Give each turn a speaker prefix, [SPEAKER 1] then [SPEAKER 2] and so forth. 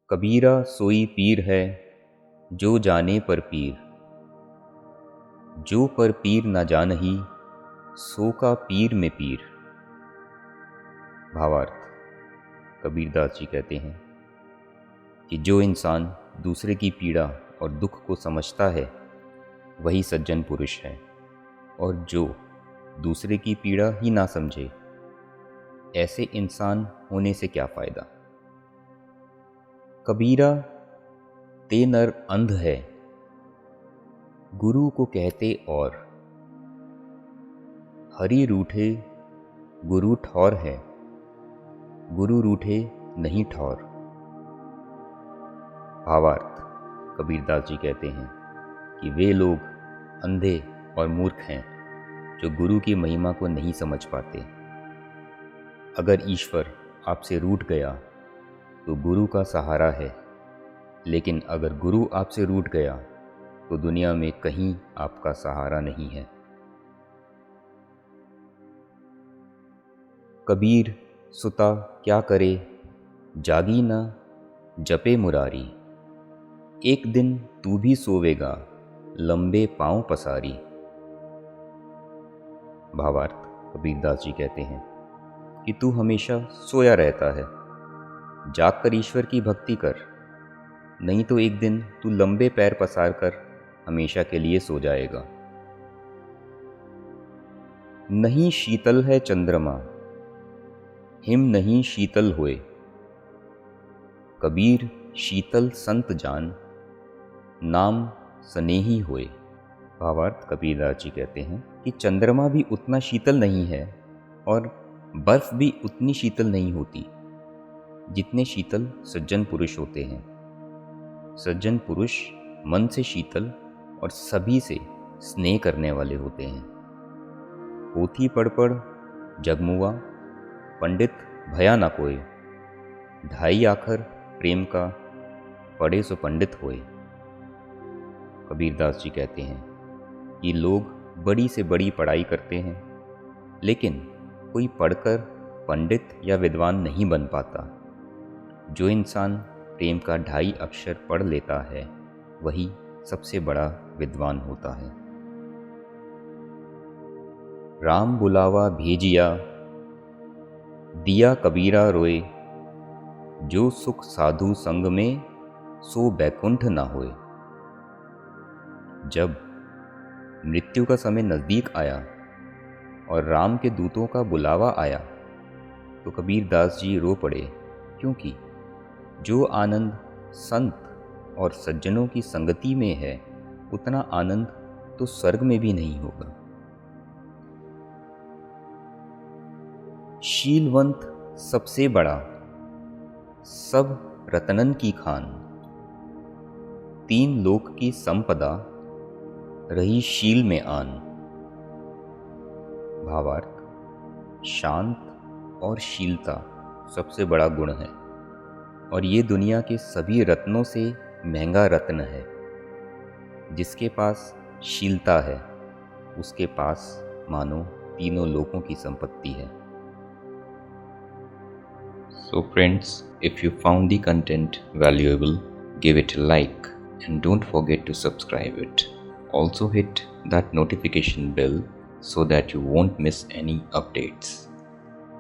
[SPEAKER 1] कबीरा सोई पीर है जो जाने पर पीर, जो पर पीर न जानही सो का पीर में पीर। भावार्थ, कबीरदास जी कहते हैं कि जो इंसान दूसरे की पीड़ा और दुख को समझता है वही सज्जन पुरुष है, और जो दूसरे की पीड़ा ही ना समझे ऐसे इंसान होने से क्या फ़ायदा। कबीरा ते नर अंध है गुरु को कहते और, हरि रूठे गुरु ठौर है गुरु रूठे नहीं ठौर। भावार्थ, कबीरदास जी कहते हैं कि वे लोग अंधे और मूर्ख हैं जो गुरु की महिमा को नहीं समझ पाते। अगर ईश्वर आपसे रूठ गया तो गुरु का सहारा है, लेकिन अगर गुरु आपसे रूठ गया तो दुनिया में कहीं आपका सहारा नहीं है। कबीर सुता क्या करे जागी ना जपे मुरारी, एक दिन तू भी सोवेगा लंबे पांव पसारी। भावार्थ, कबीरदास जी कहते हैं कि तू हमेशा सोया रहता है, जागकर ईश्वर की भक्ति कर, नहीं तो एक दिन तू लंबे पैर पसार कर हमेशा के लिए सो जाएगा। नहीं शीतल है चंद्रमा हिम नहीं शीतल होए, कबीर शीतल संत जान नाम स्नेही होए। भावार्थ, कबीरदास जी कहते हैं कि चंद्रमा भी उतना शीतल नहीं है और बर्फ भी उतनी शीतल नहीं होती जितने शीतल सज्जन पुरुष होते हैं। सज्जन पुरुष मन से शीतल और सभी से स्नेह करने वाले होते हैं। पोथी पढ़ पढ़ जगमुआ पंडित भया न कोय, ढाई आखर प्रेम का पढ़े सो पंडित होए। कबीरदास जी कहते हैं कि लोग बड़ी से बड़ी पढ़ाई करते हैं, लेकिन कोई पढ़कर पंडित या विद्वान नहीं बन पाता। जो इंसान प्रेम का ढाई अक्षर पढ़ लेता है वही सबसे बड़ा विद्वान होता है। राम बुलावा भेजिया दिया कबीरा रोए, जो सुख साधु संग में सो बैकुंठ ना होए। जब मृत्यु का समय नज़दीक आया और राम के दूतों का बुलावा आया तो कबीरदास जी रो पड़े, क्योंकि जो आनंद संत और सज्जनों की संगति में है उतना आनंद तो स्वर्ग में भी नहीं होगा। शीलवंत सबसे बड़ा सब रतनन की खान, तीन लोक की संपदा रही शील में आन। भावार्थ, शांत और शीलता सबसे बड़ा गुण है और ये दुनिया के सभी रत्नों से महंगा रत्न है। जिसके पास शीलता है उसके पास मानो तीनों लोकों की संपत्ति है। So friends, if you found the content valuable, give it a like and don't forget to subscribe it. Also hit that notification bell so that you won't miss any updates.